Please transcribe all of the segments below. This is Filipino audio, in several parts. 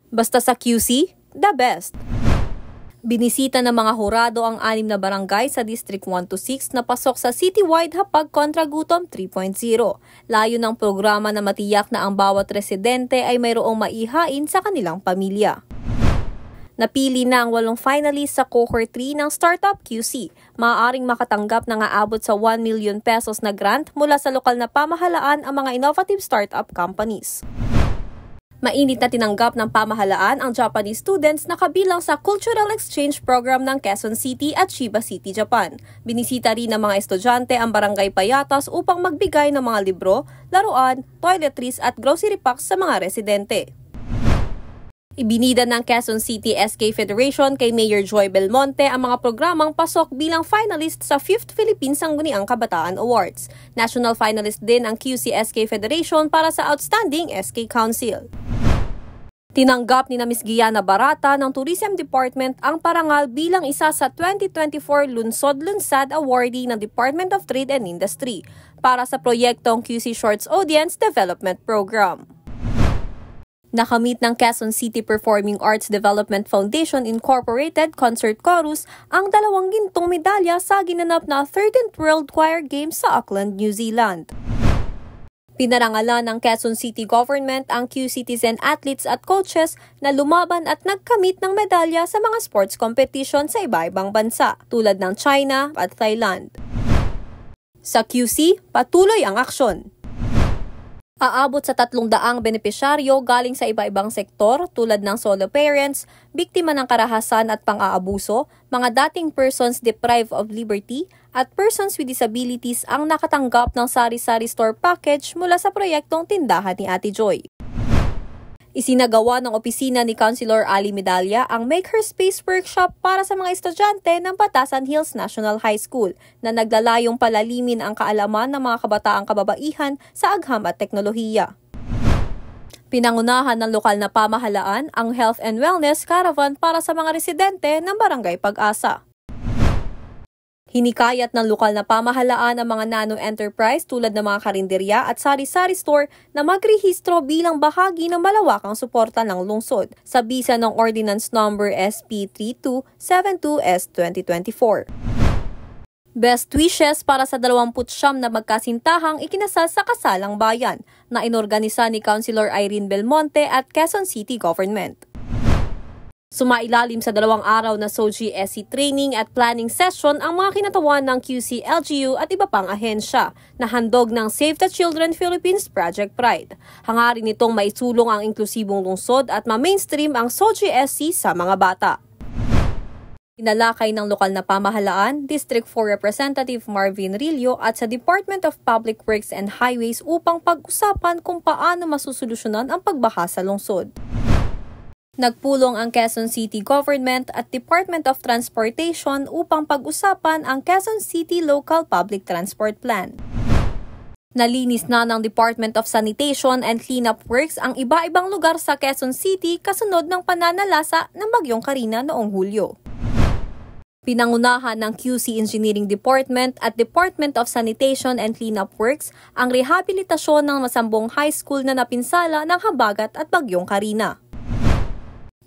Basta sa QC, the best. Binisita ng mga hurado ang 6 na barangay sa District 1 to 6 na pasok sa citywide Hapag Kontra Gutom 3.0. Layo ng programa na matiyak na ang bawat residente ay mayroong maihain sa kanilang pamilya. Napili na ang 8 finalists sa Cohort 3 ng Startup QC. Maaaring makatanggap ng aabot sa 1 million pesos na grant mula sa lokal na pamahalaan ang mga innovative startup companies. Mainit na tinanggap ng pamahalaan ang Japanese students na kabilang sa Cultural Exchange Program ng Quezon City at Chiba City, Japan. Binisita rin ng mga estudyante ang Barangay Payatas upang magbigay ng mga libro, laruan, toiletries at grocery packs sa mga residente. Ibinida ng Quezon City SK Federation kay Mayor Joy Belmonte ang mga programang pasok bilang finalist sa 5th Philippine Sangguniang Kabataan Awards. National finalist din ang QC SK Federation para sa Outstanding SK Council. Tinanggap ni Ms. Giana Barata ng Tourism Department ang parangal bilang isa sa 2024 Lunsod-Lunsad Awardee ng Department of Trade and Industry para sa proyektong QC Shorts Audience Development Program. Nakamit ng Quezon City Performing Arts Development Foundation Incorporated Concert Chorus ang 2 gintong medalya sa ginanap na 13th World Choir Games sa Auckland, New Zealand. Pinarangalan ng Quezon City Government ang Q-Citizen athletes at coaches na lumaban at nagkamit ng medalya sa mga sports competition sa iba-ibang bansa tulad ng China at Thailand. Sa QC, patuloy ang aksyon. Aabot sa 300 benepisyaryo galing sa iba-ibang sektor tulad ng solo parents, biktima ng karahasan at pang-aabuso, mga dating persons deprived of liberty, at persons with disabilities ang nakatanggap ng sari-sari store package mula sa proyektong tindahan ni Ate Joy. Isinagawa ng opisina ni Councilor Ali Medalla ang Make Her Space Workshop para sa mga estudyante ng Batasan Hills National High School na naglalayong palalimin ang kaalaman ng mga kabataang kababaihan sa agham at teknolohiya. Pinangunahan ng lokal na pamahalaan ang Health and Wellness Caravan para sa mga residente ng Barangay Pag-asa. Hinikayat ng lokal na pamahalaan ang mga nano-enterprise tulad ng mga karinderya at sari-sari store na magrehistro bilang bahagi ng malawakang suporta ng lungsod sa bisa ng Ordinance No. SP 3272S 2024. Best wishes para sa 29 na magkasintahang ikinasal sa Kasalang Bayan na inorganisa ni Councilor Irene Belmonte at Quezon City Government. Sumailalim sa 2 araw na SOGI SC training at planning session ang mga kinatawan ng QC LGU at iba pang ahensya na handog ng Save the Children Philippines Project Pride. Hangarin nitong maisulong ang inklusibong lungsod at ma-mainstream ang SOGI SC sa mga bata. Inalakay ng lokal na pamahalaan, District 4 Representative Marvin Rillo at sa Department of Public Works and Highways upang pag-usapan kung paano masusolusyonan ang pagbaha sa lungsod. Nagpulong ang Quezon City Government at Department of Transportation upang pag-usapan ang Quezon City Local Public Transport Plan. Nalinis na ng Department of Sanitation and Cleanup Works ang iba-ibang lugar sa Quezon City kasunod ng pananalasa ng Bagyong Karina noong Hulyo. Pinangunahan ng QC Engineering Department at Department of Sanitation and Cleanup Works ang rehabilitasyon ng Masambong High School na napinsala ng habagat at Bagyong Karina.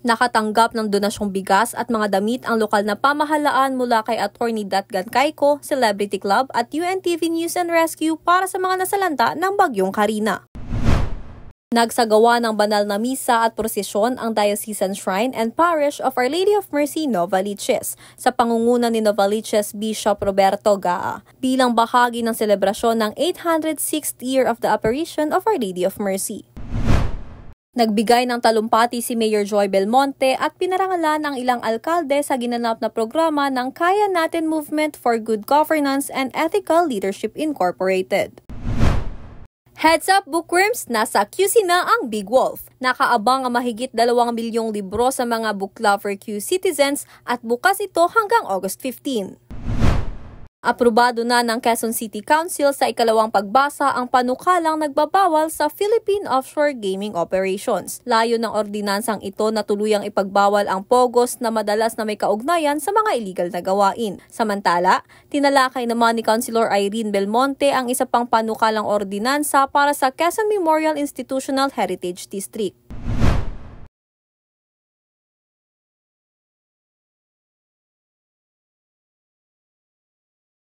Nakatanggap ng donasyong bigas at mga damit ang lokal na pamahalaan mula kay Attorney Datgan Cayco, Celebrity Club at UNTV News and Rescue para sa mga nasalanta ng Bagyong Karina. Nagsagawa ng banal na misa at prosesyon ang Diocesan Shrine and Parish of Our Lady of Mercy, Novaliches, sa pangunguna ni Novaliches Bishop Roberto Gaa, bilang bahagi ng selebrasyon ng 806th year of the apparition of Our Lady of Mercy. Nagbigay ng talumpati si Mayor Joy Belmonte at pinarangalan ang ilang alkalde sa ginanap na programa ng Kaya Natin Movement for Good Governance and Ethical Leadership Incorporated. Heads up bookworms, nasa QC na ang Big Wolf. Nakaabang ang mahigit 2 milyong libro sa mga book lover Q citizens at bukas ito hanggang August 15. Aprobado na ng Quezon City Council sa ikalawang pagbasa ang panukalang nagbabawal sa Philippine Offshore Gaming Operations. Layo ng ordinansang ito na tuluyang ipagbawal ang pogos na madalas na may kaugnayan sa mga illegal na gawain. Samantala, tinalakay naman ni Councilor Irene Belmonte ang isa pang panukalang ordinansa para sa Quezon Memorial Institutional Heritage District.